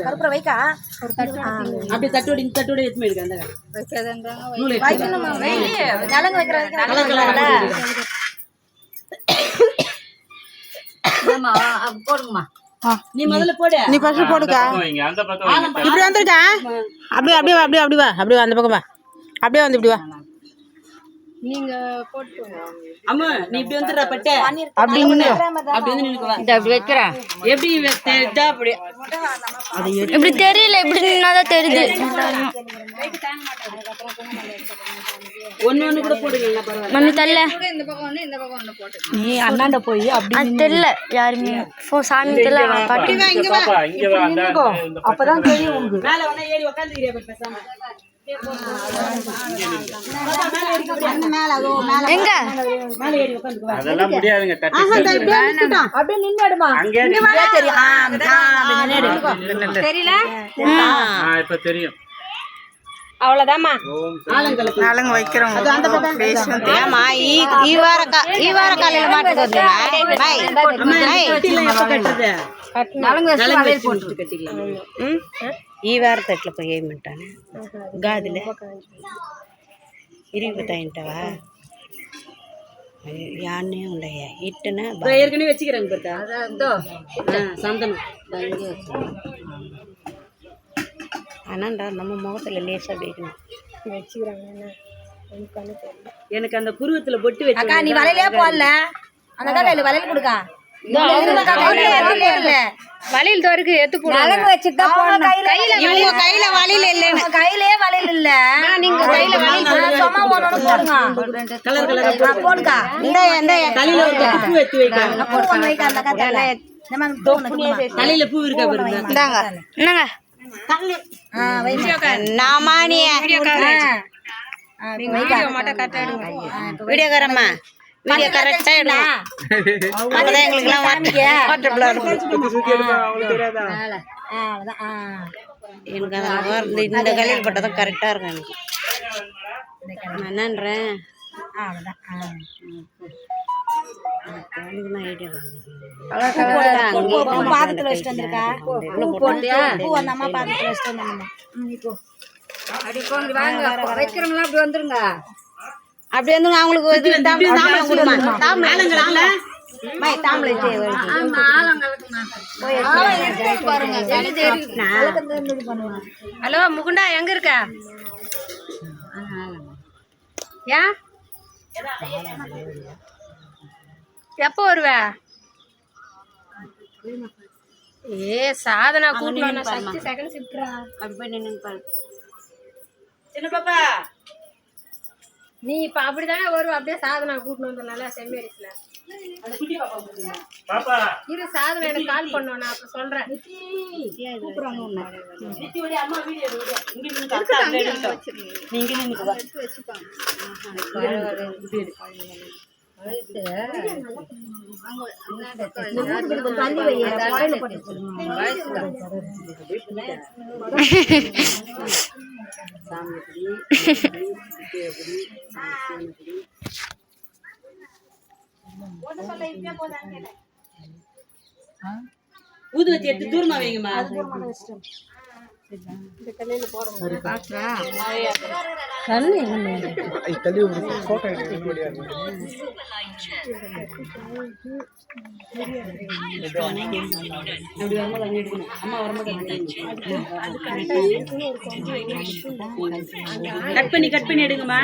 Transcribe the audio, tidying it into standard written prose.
கருப்புற வைக்கா அப்படியே தட்டோட இந்த தட்டோட எத்துமே இருக்கு அந்த நலங்கு வைக்கிறதுக்கு போடுங்கம்மா. நீ முதல்ல போடு. நீ ஃபர்ஸ்ட் போடுக்கா. இப்படி வந்துருக்கா. அப்படியே அப்படியே அப்படியே அப்படியே வா. அப்படியே அந்த பக்கம் வா. அப்படியே வந்து இப்படி வா. நீங்க போட்டுங்க. அம்மா நீ இப்படி வந்துற பட்ட. அப்படி நின்னு. அப்படி வந்து நின்னுக்கு வா. இத அப்படி வைக்கறேன். எப்படி தெரியுதா அப்படி. இப்படி தெரியல இப்படி நின்னாதான் தெரியுது. ஒண்ணு கூட போடுங்க பரவாயில்லை. மம்மி தல்ல. இந்த பக்கம் ஒண்ணு இந்த பக்கம் ஒண்ணு போட்டு. நீ அண்ணாண்ட போய் அப்படி அது தெரியல யாருமே. சாமி தெரியல பாட்டி. இங்க வா. அப்பதான் தெரியும் உங்களுக்கு. மேல வந்தா ஏறி உட்கார்ந்துக்கிறியா பேசாம. எங்க மேல ஏறி உட்கார்ந்துக்கு வா. அதெல்லாம் முடியாதுங்க. அப்படியே நின்னுடுமா. அங்க தெரியும். தெரியல? இப்ப தெரியும். அவ்வளவுதாம்மா. நலங்கு வைக்கிறோம். ஏமா ஈ வார காலையில மாட்டுக்கு நலங்கு வளையல் போட்டு கட்டிக்கலாம். ఈ వారతట్లో పోయి ఏమంటాను గాదిలే ఇరిగిపోతాయంటావా యాన్నే ఉండయ్యా ఇట్టన ஏற்கனவே வச்சுக்கிறாங்க பார்த்தா சந்தனம் ஆனாண்டா நம்ம முகத்துல லேசா வைக்கணும் வச்சுக்கிறாங்க. எனக்கு அந்த புருவத்துல பொட்டு வச்சு அக்கா நீ வலையிலே போடல. அந்த அக்கா கையில வலையில கொடுக்கா. வளையல் தோருக்கு ஏத்து நலங்கு வச்சுட்டா போடணும். இவங்க கையில வளையல் இல்ல கையிலேயே வலையில இல்ல. நீங்க கையில வளையல் சும்மா ஒண்ணு போடுங்க. கலர் கலரா போடுக்கா. இந்த தலையில ஒரு பூ வச்சு வைக்க. பூ ஒண்ணு வைக்க அந்த அக்கா கையில. இந்த மாதிரி பூ ஒண்ணு தலையில பூ இருக்கா பாருங்க. இந்தாங்க என்னங்க நாமானிய வீடியோக்காரம்மா வீடியோ கரெக்டா எடுங்க. அப்பதான் எங்களுக்குலாம் எனக்கு அந்த இந்த கல்யாணம் பட்டதான் கரெக்டா இருக்கும். எனக்கு நான் என்னன்றேன் பாத்திரத்துல வச்சுட்டு வந்திருக்கா. பூ போட்டியா? பூ அந்த அம்மா பாத்திரத்துல வச்சுட்டு வந்தாங்கம்மா. அப்படி போங்க வாங்க. வைக்கிறவங்களாம் அப்படி வந்துருங்க. அப்படி வந்து அவங்களுக்கு ஹலோ முகுண்டா எங்க இருக்க? ஏன் எப்போ வருவ? சாதனா கூட்டலாம். சக்தி செகண்ட் ஷிஃப்ட்ரா. அப்படி போய் நின்னு பாரு. சின்ன பாப்பா நீ இப்ப அப்படிதானே வருவ. அப்படியே சாதனா கூட்டணும் வந்தனால செம்மேரிஸ்ல பாப்பா இரு. சாதனா எனக்கு கால் பண்ணோம். நான் அப்ப சொல்றேன். அம்மா வீடியோ இங்க நின்னு அக்கா அங்க எடுங்க. நீங்க நின்னு வா. ஊதுவத்தி எடுத்து தூரமா வைங்கம்மா. கட் பண்ணி எடுங்கம்மா.